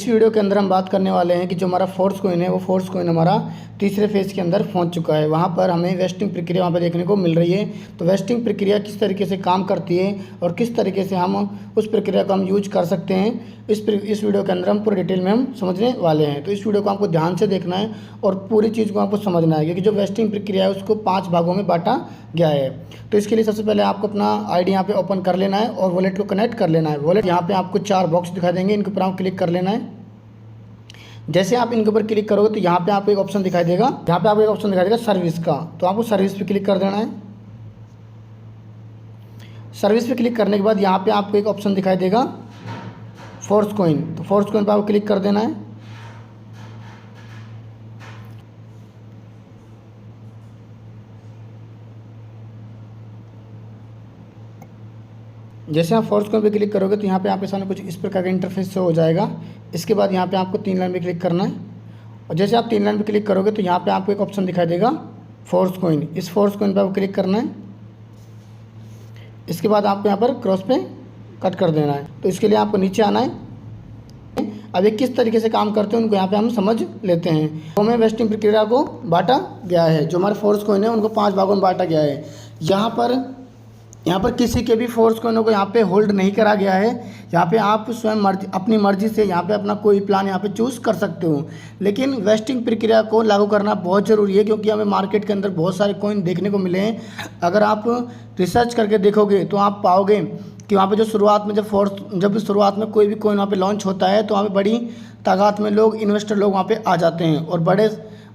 इस वीडियो के अंदर हम बात करने वाले हैं कि जो हमारा फोर्स कॉइन है वो फोर्स कॉइन हमारा तीसरे फेज़ के अंदर पहुंच चुका है। वहां पर हमें वेस्टिंग प्रक्रिया वहां पर देखने को मिल रही है। तो वेस्टिंग प्रक्रिया किस तरीके से काम करती है और किस तरीके से हम उस प्रक्रिया को हम यूज कर सकते हैं, इस वीडियो के अंदर हम पूरे डिटेल में हम समझने वाले हैं। तो इस वीडियो को आपको ध्यान से देखना है और पूरी चीज़ को आपको समझना है, क्योंकि जो वेस्टिंग प्रक्रिया है उसको 5 भागों में बांटा गया है। तो इसके लिए सबसे पहले आपको अपना आईडी यहाँ पे ओपन कर लेना है और वॉलेट को कनेक्ट कर लेना है। वॉलेट यहाँ पे आपको 4 बॉक्स दिखाई देंगे, इनके ऊपर आप क्लिक कर लेना है। जैसे आप इनके ऊपर क्लिक करोगे तो यहाँ पे आपको एक ऑप्शन दिखाई देगा, यहाँ पे आपको एक ऑप्शन दिखाई देगा सर्विस का। तो आपको सर्विस पे क्लिक कर देना है। सर्विस पे क्लिक करने के बाद यहाँ पे आपको एक ऑप्शन दिखाई देगा फोर्स कॉइन। तो फोर्स कॉइन पर आपको क्लिक कर देना है। जैसे आप फोर्स कॉइन पे क्लिक करोगे तो यहाँ पे आपके सामने कुछ इस प्रकार का इंटरफेस हो जाएगा। इसके बाद यहाँ पे आपको 3 लाइन पे क्लिक करना है और जैसे आप 3 लाइन पे क्लिक करोगे तो यहाँ पे आपको एक ऑप्शन दिखाई देगा फोर्स कॉइन। इस फोर्स कॉइन पे आपको क्लिक करना है। इसके बाद आपको यहाँ पर क्रॉस पे कट कर देना है। तो इसके लिए आपको नीचे आना है। अब ये किस तरीके से काम करते हैं उनको यहाँ पे हम समझ लेते हैं। तो हमें वेस्टिंग प्रक्रिया को बांटा गया है, जो हमारे फोर्स कॉइन है उनको 5 भागों में बांटा गया है। यहाँ पर किसी के भी फोर्स कॉइनों को यहाँ पे होल्ड नहीं करा गया है। यहाँ पे आप स्वयं अपनी मर्जी से यहाँ पे अपना कोई प्लान यहाँ पे चूज़ कर सकते हो। लेकिन वेस्टिंग प्रक्रिया को लागू करना बहुत ज़रूरी है, क्योंकि हमें मार्केट के अंदर बहुत सारे कॉइन देखने को मिले हैं। अगर आप रिसर्च करके देखोगे तो आप पाओगे कि वहाँ पे जो शुरुआत में जब शुरुआत में कोई भी कॉइन वहाँ पे लॉन्च होता है तो वहाँ पे बड़ी तादाद में लोग, इन्वेस्टर लोग वहाँ पे आ जाते हैं और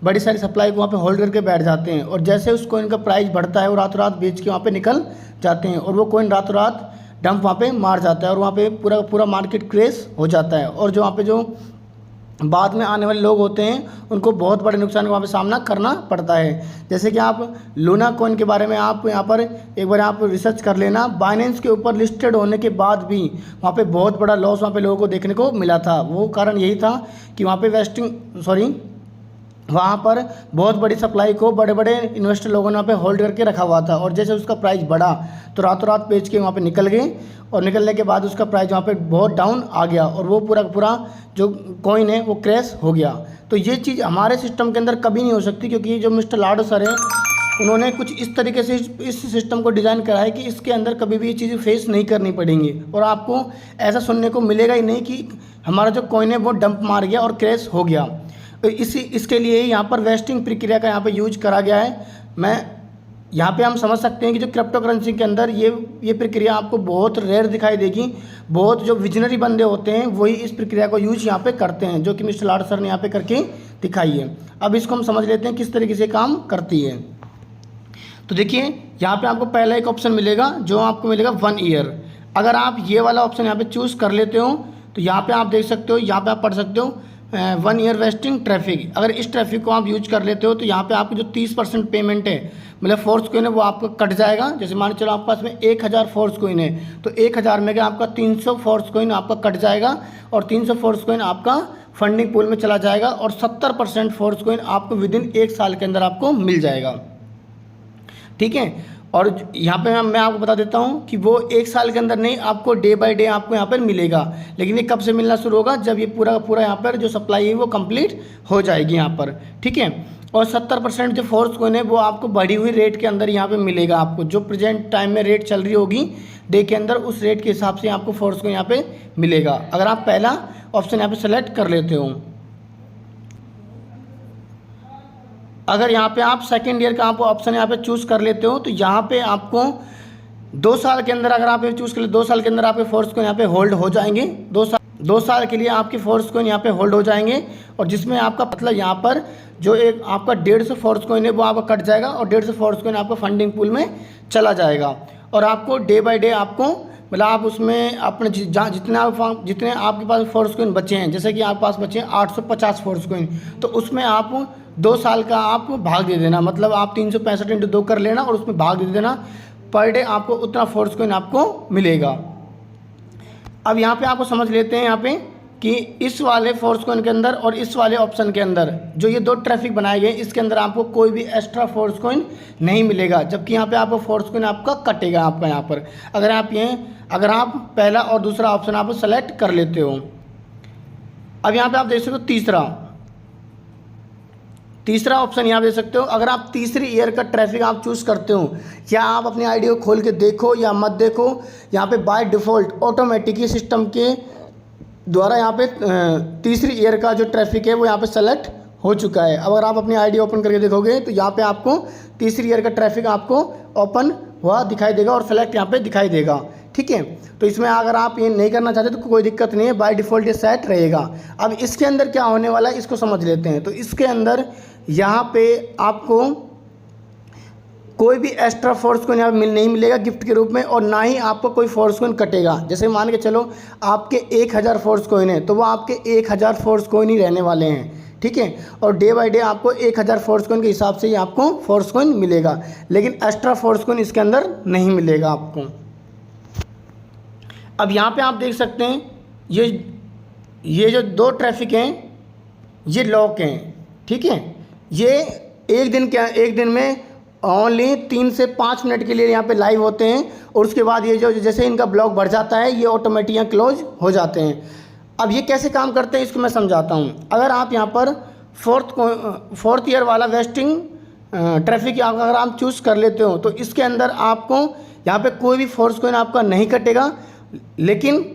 बड़ी सारी सप्लाई को वहाँ पे होल्ड करके बैठ जाते हैं। और जैसे उस कॉइन का प्राइस बढ़ता है वो रातों रात बेच के वहाँ पे निकल जाते हैं और वो कॉइन रातों रात डंप वहाँ पे मार जाता है और वहाँ पे पूरा मार्केट क्रेश हो जाता है। और जो वहाँ पे जो बाद में आने वाले लोग होते हैं उनको बहुत बड़े नुकसान का वहाँ पे सामना करना पड़ता है। जैसे कि आप लूना कॉइन के बारे में आप यहाँ पर एक बार आप रिसर्च कर लेना। बाइनेंस के ऊपर लिस्टेड होने के बाद भी वहाँ पे बहुत बड़ा लॉस वहाँ पे लोगों को देखने को मिला था। वो कारण यही था कि वहाँ पे वहाँ पर बहुत बड़ी सप्लाई को बड़े बड़े इन्वेस्टर लोगों ने वहाँ पे होल्ड करके रखा हुआ था और जैसे उसका प्राइस बढ़ा तो रातों रात बेच के वहाँ पे निकल गए और निकलने के बाद उसका प्राइस वहाँ पे बहुत डाउन आ गया और वो पूरा जो कॉइन है वो क्रैश हो गया। तो ये चीज़ हमारे सिस्टम के अंदर कभी नहीं हो सकती, क्योंकि जो मिस्टर लाडो सर हैं उन्होंने कुछ इस तरीके से इस सिस्टम को डिज़ाइन करा है कि इसके अंदर कभी भी ये चीज़ें फेस नहीं करनी पड़ेंगी और आपको ऐसा सुनने को मिलेगा ही नहीं कि हमारा जो कॉइन है वो डंप मार गया और क्रैश हो गया। तो इसके लिए यहाँ पर वेस्टिंग प्रक्रिया का यहाँ पे यूज करा गया है। यहाँ पे हम समझ सकते हैं कि जो क्रिप्टो करेंसी के अंदर ये प्रक्रिया आपको बहुत रेयर दिखाई देगी। बहुत जो विजनरी बंदे होते हैं वही इस प्रक्रिया को यूज यहाँ पे करते हैं, जो कि मिस्टर लाड सर ने यहाँ पे करके दिखाई है। अब इसको हम समझ लेते हैं किस तरीके से काम करती है। तो देखिए यहाँ पे आपको पहला एक ऑप्शन मिलेगा जो आपको मिलेगा 1 ईयर। अगर आप ये वाला ऑप्शन यहाँ पे चूज़ कर लेते हो तो यहाँ पे आप देख सकते हो, यहाँ पे आप पढ़ सकते हो 1 ईयर वेस्टिंग ट्रैफिक। अगर इस ट्रैफिक को आप यूज कर लेते हो तो यहाँ पे आपकी जो 30% पेमेंट है, मतलब फोर्स कॉइन है, वो आपको कट जाएगा। जैसे मान चलो आपके पास में 1000 फोर्स कॉइन है तो 1000 में आपका 300 फोर्स कॉइन आपका कट जाएगा और 300 फोर्स कॉइन आपका फंडिंग पूल में चला जाएगा और 70% फोर्स कॉइन आपको विदिन 1 साल के अंदर आपको मिल जाएगा। ठीक है। और यहाँ पे मैं आपको बता देता हूँ कि वो 1 साल के अंदर नहीं, आपको डे बाय डे आपको यहाँ पर मिलेगा। लेकिन ये कब से मिलना शुरू होगा? जब ये पूरा यहाँ पर जो सप्लाई है वो कंप्लीट हो जाएगी यहाँ पर। ठीक है। और 70% जो फोर्स कॉइन है वो आपको बढ़ी हुई रेट के अंदर यहाँ पे मिलेगा। आपको जो प्रेजेंट टाइम में रेट चल रही होगी डे के अंदर, उस रेट के हिसाब से आपको फोर्स कॉइन यहाँ पे मिलेगा, अगर आप पहला ऑप्शन यहाँ पे सेलेक्ट कर लेते हो। अगर यहाँ पे आप सेकेंड ईयर का आप ऑप्शन यहाँ पे चूज़ कर लेते हो तो यहाँ पे आपको 2 साल के अंदर, अगर आप ये चूज़ कर ले 2 साल के अंदर आपके फोर्स कॉइन यहाँ पे होल्ड हो जाएंगे। 2 साल के लिए आपके फोर्स कॉइन यहाँ पे होल्ड हो जाएंगे और जिसमें आपका मतलब यहाँ पर जो एक आपका 150 फोर्स कॉइन है वो आपका कट जाएगा और 150 फोर्स कॉइन आपका फंडिंग पूल में चला जाएगा। और आपको डे बाय डे आपको मतलब आप उसमें अपने जितने आपके पास फोर्स कॉइन बचे हैं, जैसे कि आपके पास बचे हैं 850 फोर्स कॉइन, तो उसमें आप 2 साल का आप भाग दे देना, मतलब आप 365 × 2 कर लेना और उसमें भाग दे देना। पर डे आपको उतना फोर्स कॉइन आपको मिलेगा। अब यहाँ पे आपको समझ लेते हैं यहाँ पे कि इस वाले फोर्स कॉइन के अंदर और इस वाले ऑप्शन के अंदर जो ये 2 ट्रैफिक बनाए गए, इसके अंदर आपको कोई भी एक्स्ट्रा फोर्स कॉइन नहीं मिलेगा, जबकि यहाँ पे आपको फोर्स कॉइन आपका कटेगा आपका यहाँ पर। अगर आप पहला और दूसरा ऑप्शन आप सेलेक्ट कर लेते हो। अब यहाँ पे आप देख सकते हो तीसरा ऑप्शन यहाँ दे सकते हो। अगर आप तीसरी ईयर का ट्रैफिक आप चूज़ करते हो, या आप अपनी आईडी को खोल के देखो या मत देखो, यहाँ पे बाय डिफ़ॉल्ट ऑटोमेटिकली सिस्टम के द्वारा यहाँ पे तीसरी ईयर का जो ट्रैफिक है वो यहाँ पे सेलेक्ट हो चुका है। अगर आप अपनी आईडी ओपन करके देखोगे तो यहाँ पे आपको तीसरी ईयर का ट्रैफिक आपको ओपन हुआ दिखाई देगा और सेलेक्ट यहाँ पे दिखाई देगा, ठीक है। तो इसमें अगर आप ये नहीं करना चाहते तो कोई दिक्कत नहीं है, बाय डिफ़ॉल्ट ये सेट रहेगा। अब इसके अंदर क्या होने वाला है इसको समझ लेते हैं। तो इसके अंदर यहाँ पे आपको कोई भी एक्स्ट्रा फोर्स कोइन यहाँ नहीं मिलेगा गिफ्ट के रूप में, और ना ही आपको कोई फोर्स कोइन कटेगा। जैसे मान के चलो आपके 1000 फोर्स कोइन है तो वो आपके 1000 फोर्स कोइन ही रहने वाले हैं, ठीक है। और डे बाय डे आपको 1000 फोर्स कोइन के हिसाब से ही आपको फोर्स कोइन मिलेगा, लेकिन एक्स्ट्रा फोर्स कोइन इसके अंदर नहीं मिलेगा आपको। अब यहाँ पे आप देख सकते हैं ये जो 2 ट्रैफिक हैं ये लॉक हैं, ठीक है। ये एक दिन में ओनली 3 से 5 मिनट के लिए यहाँ पे लाइव होते हैं, और उसके बाद ये जो जैसे इनका ब्लॉक बढ़ जाता है ये ऑटोमेटिक यहाँ क्लोज हो जाते हैं। अब ये कैसे काम करते हैं इसको मैं समझाता हूँ। अगर आप यहाँ पर फोर्थ ईयर वाला वेस्टिंग ट्रैफिक अगर आप चूज़ कर लेते हो तो इसके अंदर आपको यहाँ पे कोई भी फोर्स कोइन आपका नहीं कटेगा, लेकिन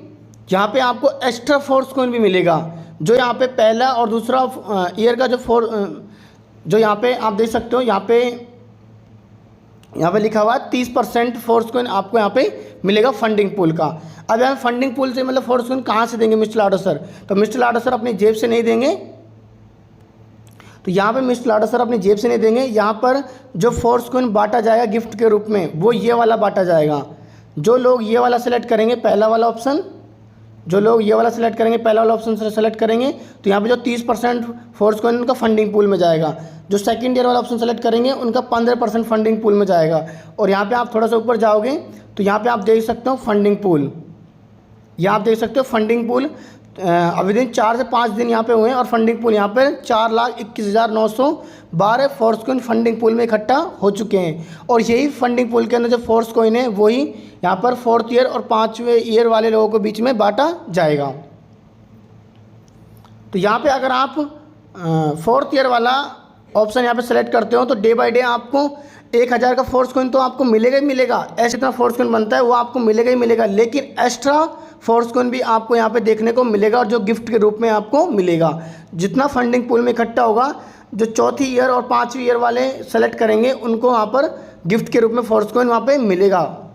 यहाँ पे आपको एक्स्ट्रा फोर्स कोइन भी मिलेगा। जो यहाँ पे पहला और दूसरा ईयर का जो यहाँ पे आप देख सकते हो, यहाँ पे लिखा हुआ है 30% फोर्स कोइन आपको यहाँ पे मिलेगा फंडिंग पूल का। अब यहाँ फंडिंग पूल से मतलब फोर्स कोइन कहाँ से देंगे मिस्टर लाडो सर? तो मिस्टर लाडो सर अपनी जेब से नहीं देंगे। तो यहाँ पे मिस्टर लाडो सर अपनी जेब से नहीं देंगे, यहाँ पर जो फोर्स कोइन बांटा जाएगा गिफ्ट के रूप में वो ये वाला बांटा जाएगा। जो लोग ये वाला सेलेक्ट करेंगे पहला वाला ऑप्शन, जो लोग ये वाला सेलेक्ट करेंगे पहला वाला ऑप्शन से सेलेक्ट करेंगे तो यहाँ पे जो 30% फोर्स कोइन उनका फंडिंग पूल में जाएगा। जो सेकंड ईयर वाला ऑप्शन सेलेक्ट करेंगे उनका 15% फंडिंग पूल में जाएगा। और यहाँ पे आप थोड़ा सा ऊपर जाओगे तो यहाँ पे आप देख सकते हो फंडिंग पूल, यहाँ आप देख सकते हो फंडिंग पूल अभी दिन 4 से 5 दिन यहाँ पे हुए हैं, और फंडिंग पूल यहाँ पे 4,21,912 फोर्स कोइन फंडिंग पूल में इकट्ठा हो चुके हैं। और यही फंडिंग पूल के अंदर जो फोर्स कोइन है वही यहाँ पर 4th ईयर और 5वें ईयर वाले लोगों के बीच में बांटा जाएगा। तो यहाँ पे अगर आप 4th ईयर वाला ऑप्शन यहाँ पे सेलेक्ट करते हो तो डे बाय डे आपको 1000 का फोर्स कोइन तो आपको मिलेगा ही मिलेगा, ऐसे इतना फोर्स कोइन बनता है वो आपको मिलेगा ही मिलेगा, लेकिन एक्स्ट्रा फोर्स कोइन भी आपको यहाँ पे देखने को मिलेगा, और जो गिफ्ट के रूप में आपको मिलेगा। जितना फंडिंग पूल में इकट्ठा होगा, जो 4th ईयर और 5वीं ईयर वाले सेलेक्ट करेंगे उनको वहाँ पर गिफ्ट के रूप में फोर्स कोइन वहाँ पे मिलेगा।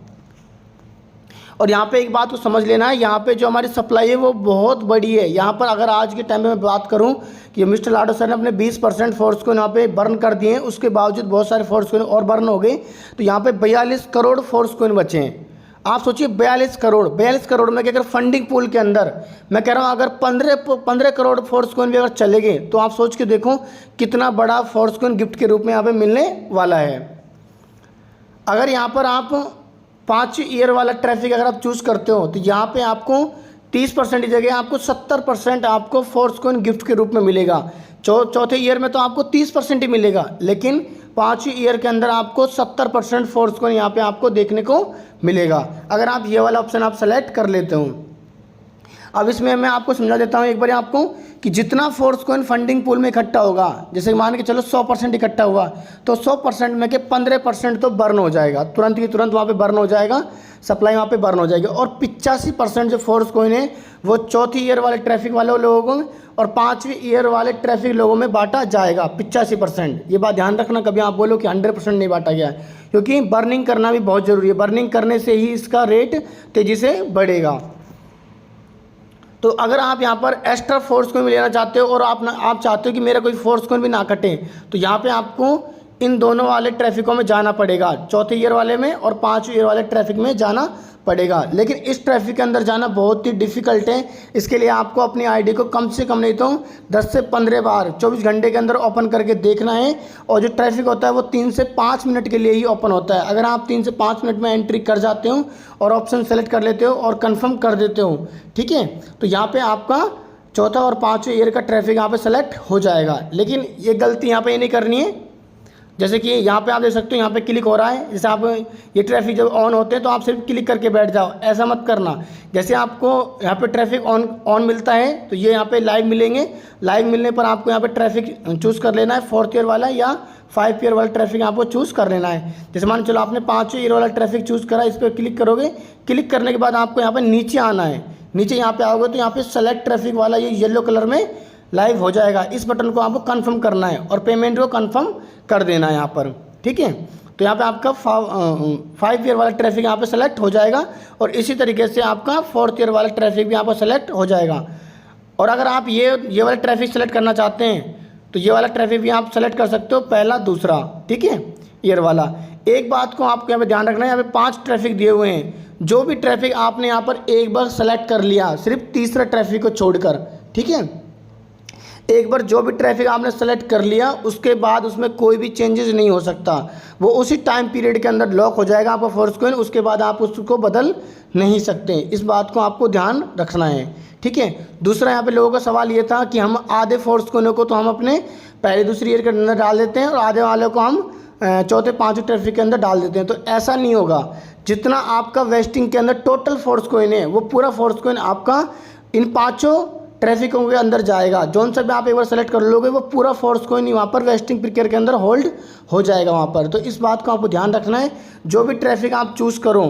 और यहाँ पे एक बात को समझ लेना है, यहाँ पे जो हमारी सप्लाई है वो बहुत बड़ी है। यहाँ पर अगर आज के टाइम में मैं बात करूँ कि मिस्टर लाडो सर ने अपने 20% फोर्स कोइन यहाँ पे बर्न कर दिए हैं, उसके बावजूद बहुत सारे फोर्स कोइन और बर्न हो गए, तो यहाँ पे 42 करोड़ फोर्स कोइन बचे हैं। आप सोचिए 42 करोड़ में कि अगर फंडिंग पूल के अंदर मैं कह रहा हूँ अगर 15 करोड़ फोर्स कोइन भी अगर चले गए तो आप सोच के देखो कितना बड़ा फोर्स कोइन गिफ्ट के रूप में यहाँ पे मिलने वाला है। अगर यहाँ पर आप 5 ईयर वाला ट्रैफिक अगर आप चूज़ करते हो तो यहाँ पे आपको 30% की जगह आपको 70% आपको फोर्स कोइन गिफ्ट के रूप में मिलेगा। चौथे ईयर में तो आपको 30% ही मिलेगा, लेकिन 5वीं ईयर के अंदर आपको 70% फोर्स कोइन यहाँ पे आपको देखने को मिलेगा, अगर आप ये वाला ऑप्शन आप सेलेक्ट कर लेते हो। अब इसमें मैं आपको समझा देता हूँ एक बार आपको कि जितना फोर्स कोइन फंडिंग पूल में इकट्ठा होगा, जैसे मान के चलो 100% इकट्ठा हुआ तो 100% में के 15% तो बर्न हो जाएगा, तुरंत की तुरंत वहाँ पे बर्न हो जाएगा, सप्लाई वहाँ पे बर्न हो जाएगी। और 85% जो फोर्स कोइन है वो 4th ईयर वाले ट्रैफिक वाले लोगों में और 5वीं ईयर वाले ट्रैफिक लोगों में बांटा जाएगा 85%। ये बात ध्यान रखना, कभी आप बोलो कि 100% नहीं बांटा गया है, क्योंकि बर्निंग करना भी बहुत ज़रूरी है। बर्निंग करने से ही इसका रेट तेज़ी से बढ़ेगा। तो अगर आप यहाँ पर एक्स्ट्रा फोर्स कोइन लेना चाहते हो और आप चाहते हो कि मेरा कोई फोर्स कोइन भी ना कटे, तो यहाँ पे आपको इन दोनों वाले ट्रैफिकों में जाना पड़ेगा, 4th ईयर वाले में और 5वीं ईयर वाले ट्रैफिक में जाना पड़ेगा। लेकिन इस ट्रैफिक के अंदर जाना बहुत ही डिफ़िकल्ट है। इसके लिए आपको अपनी आईडी को कम से कम नहीं तो 10 से 15 बार 24 घंटे के अंदर ओपन करके देखना है। और जो ट्रैफिक होता है वो 3 से 5 मिनट के लिए ही ओपन होता है। अगर आप 3 से 5 मिनट में एंट्री कर जाते हो और ऑप्शन सेलेक्ट कर लेते हो और कन्फर्म कर देते हो, ठीक है, तो यहाँ पर आपका 4था और 5वें ईयर का ट्रैफिक यहाँ पर सेलेक्ट हो जाएगा। लेकिन ये गलती यहाँ पर ये नहीं करनी है, जैसे कि यहाँ पे आप देख सकते हो, यहाँ पे क्लिक हो रहा है। जैसे आप ये ट्रैफिक जब ऑन होते हैं तो आप सिर्फ क्लिक करके बैठ जाओ, ऐसा मत करना। जैसे आपको यहाँ पे ट्रैफिक ऑन मिलता है तो ये यहाँ पे लाइव मिलेंगे। लाइव मिलने पर आपको यहाँ पे ट्रैफिक चूज़ कर लेना है, 4th ईयर वाला या 5 ईयर वाला ट्रैफिक आपको चूज़ कर लेना है। जैसे मान चलो आपने 5 ईयर वाला ट्रैफिक चूज़ करा, इस पर क्लिक करोगे। क्लिक करने के बाद आपको यहाँ पर नीचे आना है। नीचे यहाँ पे आओगे तो यहाँ पे सेलेक्ट ट्रैफिक वाला ये येलो कलर में लाइव हो जाएगा। इस बटन को आपको कंफर्म करना है और पेमेंट को कंफर्म कर देना है यहाँ पर, ठीक है। तो यहाँ पे आपका 5 ईयर वाला ट्रैफिक यहाँ पे सेलेक्ट हो जाएगा और इसी तरीके से आपका 4th ईयर वाला ट्रैफिक भी यहाँ पर सेलेक्ट हो जाएगा। और अगर आप ये वाला ट्रैफिक सेलेक्ट करना चाहते हैं तो ये वाला ट्रैफिक भी आप सेलेक्ट कर सकते हो, पहला दूसरा, ठीक है, ईयर वाला। एक बात को आपको यहाँ पे ध्यान रखना है, यहाँ पे 5 ट्रैफिक दिए हुए हैं। जो भी ट्रैफिक आपने यहाँ पर एक बार सेलेक्ट कर लिया, सिर्फ तीसरा ट्रैफिक को छोड़कर, ठीक है, एक बार जो भी ट्रैफिक आपने सेलेक्ट कर लिया उसके बाद उसमें कोई भी चेंजेस नहीं हो सकता। वो उसी टाइम पीरियड के अंदर लॉक हो जाएगा आपका फोर्सकॉइन, उसके बाद आप उसको बदल नहीं सकते। इस बात को आपको ध्यान रखना है, ठीक है। दूसरा यहाँ पे लोगों का सवाल ये था कि हम आधे फोर्सकॉइनों को तो हम अपने पहले दूसरी ईयर के अंदर डाल देते हैं और आधे वाले को हम चौथे पाँचवें ट्रैफिक के अंदर डाल देते हैं। तो ऐसा नहीं होगा। जितना आपका वेस्टिंग के अंदर टोटल फोर्सकॉइन है वो पूरा फोर्सकॉइन आपका इन 5 ट्रैफिकों के अंदर जाएगा। जोन सा भी आप एक बार सेलेक्ट कर लोगे वो पूरा फोर्सकॉइन वहाँ पर वेस्टिंग प्रक्रिया के अंदर होल्ड हो जाएगा वहाँ पर। तो इस बात को आपको ध्यान रखना है। जो भी ट्रैफिक आप चूज़ करो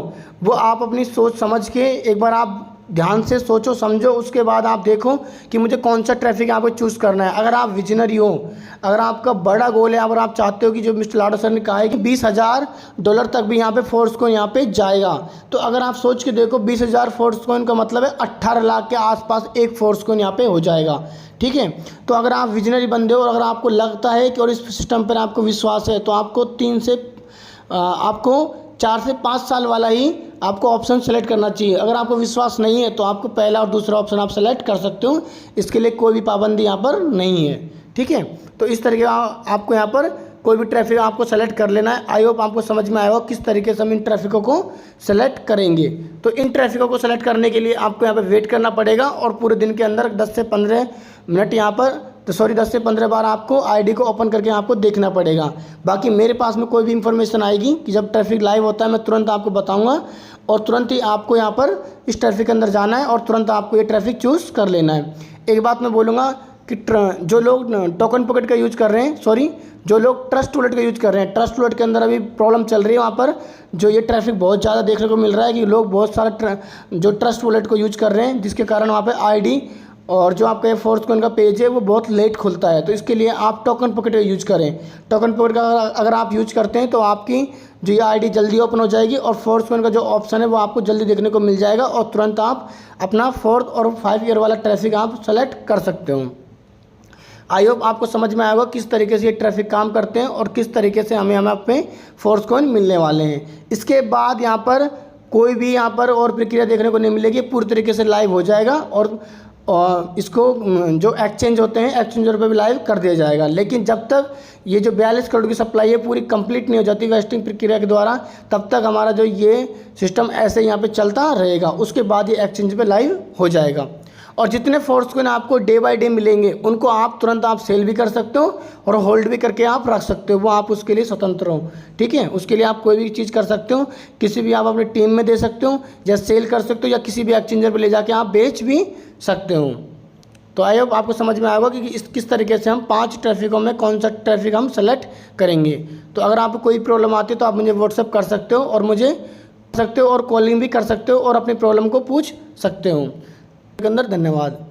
वो आप अपनी सोच समझ के एक बार आप ध्यान से सोचो समझो, उसके बाद आप देखो कि मुझे कौन सा ट्रैफिक आपको चूज़ करना है। अगर आप विजनरी हो, अगर आपका बड़ा गोल है, अगर आप चाहते हो कि जो मिस्टर लाडो सर ने कहा है कि $20,000 तक भी यहाँ पे फोर्सकॉइन यहाँ पे जाएगा, तो अगर आप सोच के देखो 20,000 फोर्सकॉइन का मतलब है 18 लाख के आसपास एक फोर्सकॉइन यहाँ पे हो जाएगा, ठीक है। तो अगर आप विजनरी बंदे हो और अगर आपको लगता है कि और इस सिस्टम पर आपको विश्वास है तो आपको 4 से 5 साल वाला ही आपको ऑप्शन सेलेक्ट करना चाहिए। अगर आपको विश्वास नहीं है तो आपको पहला और दूसरा ऑप्शन आप सेलेक्ट कर सकते हो, इसके लिए कोई भी पाबंदी यहाँ पर नहीं है, ठीक है। तो इस तरीके आपको यहाँ पर कोई भी ट्रैफिक आपको सेलेक्ट कर लेना है। आई होप आपको समझ में आया हो किस तरीके से हम इन ट्रैफिकों को सेलेक्ट करेंगे। तो इन ट्रैफिकों को सेलेक्ट करने के लिए आपको यहाँ पर वेट करना पड़ेगा और पूरे दिन के अंदर 10 से 15 मिनट यहाँ पर 10 से 15 बार आपको आईडी को ओपन करके आपको देखना पड़ेगा। बाकी मेरे पास में कोई भी इंफॉर्मेशन आएगी कि जब ट्रैफिक लाइव होता है मैं तुरंत आपको बताऊंगा और तुरंत ही आपको यहाँ पर इस ट्रैफिक के अंदर जाना है और तुरंत आपको ये ट्रैफिक चूज़ कर लेना है। एक बात मैं बोलूँगा कि जो लोग टोकन पॉकेट का यूज़ कर रहे हैं, जो लोग ट्रस्ट वॉलेट का यूज़ कर रहे हैं, ट्रस्ट वॉलेट के अंदर अभी प्रॉब्लम चल रही है। वहाँ पर जो ये ट्रैफिक बहुत ज़्यादा देखने को मिल रहा है कि लोग बहुत सारा जो ट्रस्ट वॉलेट को यूज़ कर रहे हैं, जिसके कारण वहाँ पर आईडी और जो आपका ये फोर्सकॉइन का पेज है वो बहुत लेट खुलता है। तो इसके लिए आप टोकन पॉकेट का यूज़ करें। टोकन पॉकेट का अगर आप यूज़ करते हैं तो आपकी जो ये आईडी जल्दी ओपन हो जाएगी और फोर्सकॉइन का जो ऑप्शन है वो आपको जल्दी देखने को मिल जाएगा और तुरंत आप अपना 4th और 5 ईयर वाला ट्रैफिक आप सेलेक्ट कर सकते हो। आई होप आपको समझ में आएगा किस तरीके से ये ट्रैफिक काम करते हैं और किस तरीके से हमें अपने फोर्सकॉइन मिलने वाले हैं। इसके बाद यहाँ पर कोई भी यहाँ पर और प्रक्रिया देखने को नहीं मिलेगी, पूरी तरीके से लाइव हो जाएगा और इसको जो एक्सचेंज होते हैं एक्सचेंजर पे भी लाइव कर दिया जाएगा। लेकिन जब तक ये जो 42 करोड़ की सप्लाई है पूरी कंप्लीट नहीं हो जाती वेस्टिंग प्रक्रिया के द्वारा, तब तक हमारा जो ये सिस्टम ऐसे यहाँ पे चलता रहेगा। उसके बाद ये एक्सचेंज पे लाइव हो जाएगा और जितने फोर्सकॉइन आपको डे बाय डे मिलेंगे उनको आप तुरंत आप सेल भी कर सकते हो और होल्ड भी करके आप रख सकते हो। वो आप उसके लिए स्वतंत्र हो, ठीक है। उसके लिए आप कोई भी चीज़ कर सकते हो, किसी भी आप अपनी टीम में दे सकते हो या सेल कर सकते हो या किसी भी एक्सचेंजर पर ले जाके आप बेच भी सकते हो। तो आई होप आपको समझ में आएगा कि किस तरीके से हम 5 ट्रैफिकों में कौन सा ट्रैफिक हम सेलेक्ट करेंगे। तो अगर आपको कोई प्रॉब्लम आती है तो आप मुझे व्हाट्सअप कर सकते हो और कॉलिंग भी कर सकते हो और अपनी प्रॉब्लम को पूछ सकते हो। धन्यवाद।